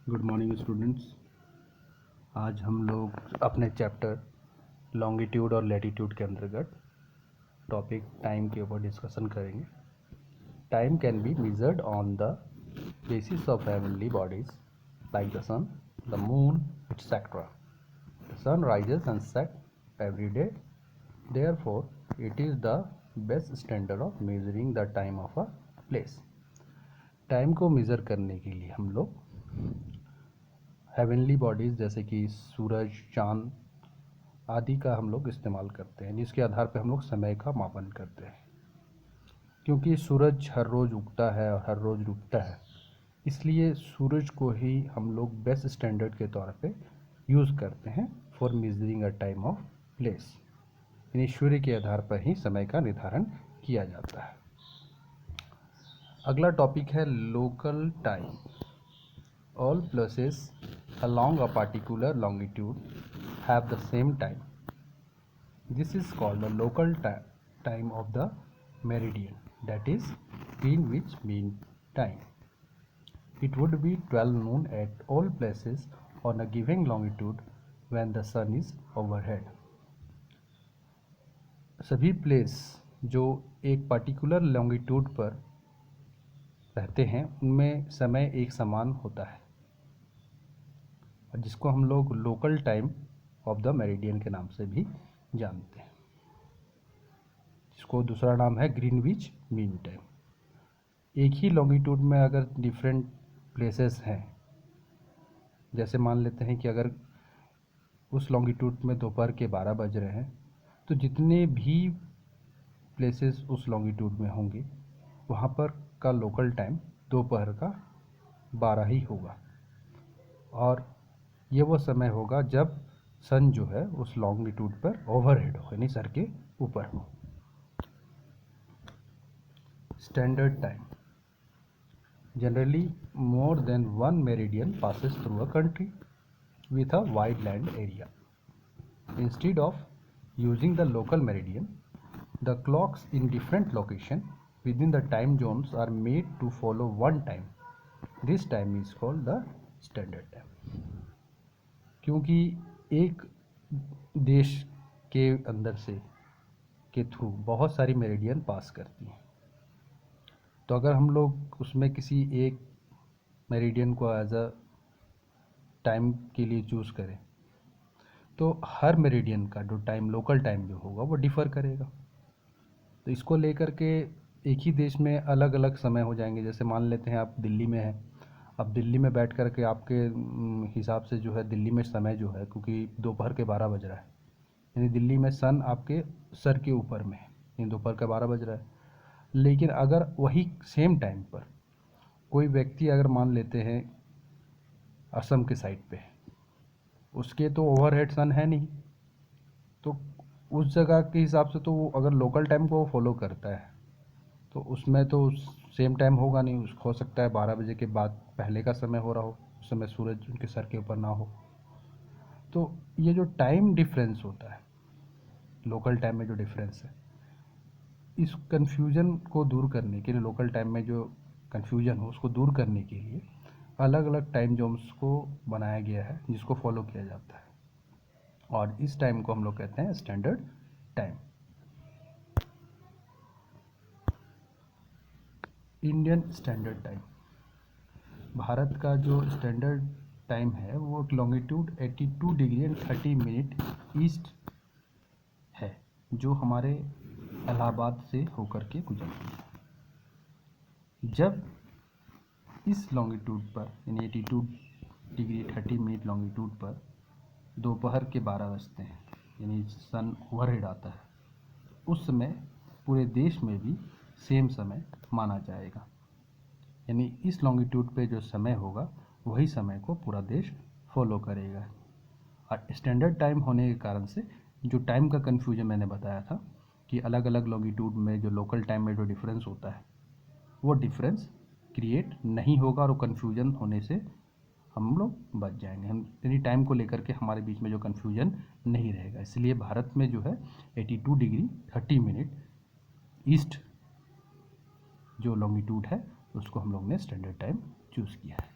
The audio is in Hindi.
Good morning students. आज हम लोग अपने चैप्टर लॉन्गिट्यूड और लैटिट्यूड के अंतर्गत टॉपिक टाइम के ऊपर डिस्कशन करेंगे। Time can be measured on the basis of heavenly bodies like the sun, the moon, etcetera. The sun rises and set every day, therefore it is the best standard of measuring the time of a place. Time को मेज़र करने के लिए हम लोग हेवनली बॉडीज़ जैसे कि सूरज, चाँद आदि का हम लोग इस्तेमाल करते हैं, जिसके आधार पर हम लोग समय का मापन करते हैं. क्योंकि सूरज हर रोज़ उगता है और हर रोज़ डूबता है, इसलिए सूरज को ही हम लोग बेस्ट स्टैंडर्ड के तौर पे यूज़ करते हैं for measuring a time of place. यानी सूर्य के आधार पर ही समय का निर्धारण किया जाता है. अगला टॉपिक है local time. All places along a particular longitude have the same time. This is called the local time of the meridian, that is Greenwich Mean Time. It would be 12 noon at all places on a given longitude when the sun is overhead. सभी प्लेस जो एक पर्टिकुलर लॉन्गिट्यूड पर रहते हैं उनमें समय एक समान होता है, जिसको हम लोग local time of the meridian के नाम से भी जानते हैं, जिसको दूसरा नाम है ग्रीनविच मीन टाइम. एक ही लॉन्गिट्यूड में अगर डिफरेंट प्लेसेस हैं, जैसे मान लेते हैं कि अगर उस लॉन्गिट्यूड में दोपहर के 12 बज रहे हैं, तो जितने भी प्लेसेस उस लॉन्गिट्यूड में होंगे वहाँ पर का लोकल टाइम दोपहर का 12 ही होगा, और ये वो समय होगा जब सन जो है उस लॉन्गिट्यूड पर ओवरहेड हो, यानी सर के ऊपर हो. Standard time. Generally more than one meridian passes through a country with a wide land area. Instead of using the local meridian, the clocks in different location within the time zones are made to follow one time. This time is called the standard time. क्योंकि एक देश के अंदर से के थ्रू बहुत सारी मेरिडियन पास करती हैं, तो अगर हम लोग उसमें किसी एक मेरिडियन को एज अ टाइम के लिए चूज़ करें, तो हर मेरिडियन का जो टाइम लोकल टाइम जो होगा वो डिफ़र करेगा. तो इसको लेकर के एक ही देश में अलग अलग समय हो जाएंगे. जैसे मान लेते हैं आप दिल्ली में हैं, अब दिल्ली में बैठ कर के आपके हिसाब से जो है दिल्ली में समय जो है, क्योंकि दोपहर के 12 बज रहा है, यानी दिल्ली में सन आपके सर के ऊपर में है, यानी दोपहर का 12 बज रहा है. लेकिन अगर वही सेम टाइम पर कोई व्यक्ति अगर मान लेते हैं असम के साइड पे, उसके तो ओवरहेड सन है नहीं, तो उस जगह के हिसाब से तो वो अगर लोकल टाइम को फॉलो करता है तो उसमें तो सेम टाइम होगा नहीं. उसको हो सकता है 12 बजे के बाद पहले का समय हो रहा हो, उस समय सूरज उनके सर के ऊपर ना हो. तो ये जो टाइम डिफरेंस होता है, लोकल टाइम में जो डिफरेंस है, इस कन्फ्यूज़न को दूर करने के लिए, लोकल टाइम में जो कन्फ्यूज़न हो उसको दूर करने के लिए अलग अलग टाइम जोन्स को बनाया गया है, जिसको फॉलो किया जाता है, और इस टाइम को हम लोग कहते हैं standard time. Indian standard time. Bharat का जो स्टैंडर्ड टाइम है वो longitude 82 degree and 30 minute east है, जो हमारे इलाहाबाद से होकर के गुजरती है. जब इस लॉन्गिट्यूड पर यानी 82 डिग्री 30 मिनट लॉन्गिट्यूड पर दोपहर के 12 बजते हैं, यानी सन ओवरहेड आता है, उस समय पूरे देश में भी सेम समय माना जाएगा. यानी इस लॉन्गिट्यूड पे जो समय होगा वही समय को पूरा देश फॉलो करेगा. और स्टैंडर्ड टाइम होने के कारण से जो टाइम का कन्फ्यूजन मैंने बताया था कि अलग अलग लॉन्गिट्यूड में जो लोकल टाइम में जो डिफरेंस होता है, वो डिफरेंस क्रिएट नहीं होगा, और कन्फ्यूजन होने से हम लोग बच जाएंगे. हम यानी टाइम को लेकर के हमारे बीच में जो कन्फ्यूजन नहीं रहेगा. इसलिए भारत में जो है 82 डिग्री 30 मिनट ईस्ट जो लॉन्गिट्यूड है उसको हम लोग ने स्टैंडर्ड टाइम चूज़ किया है.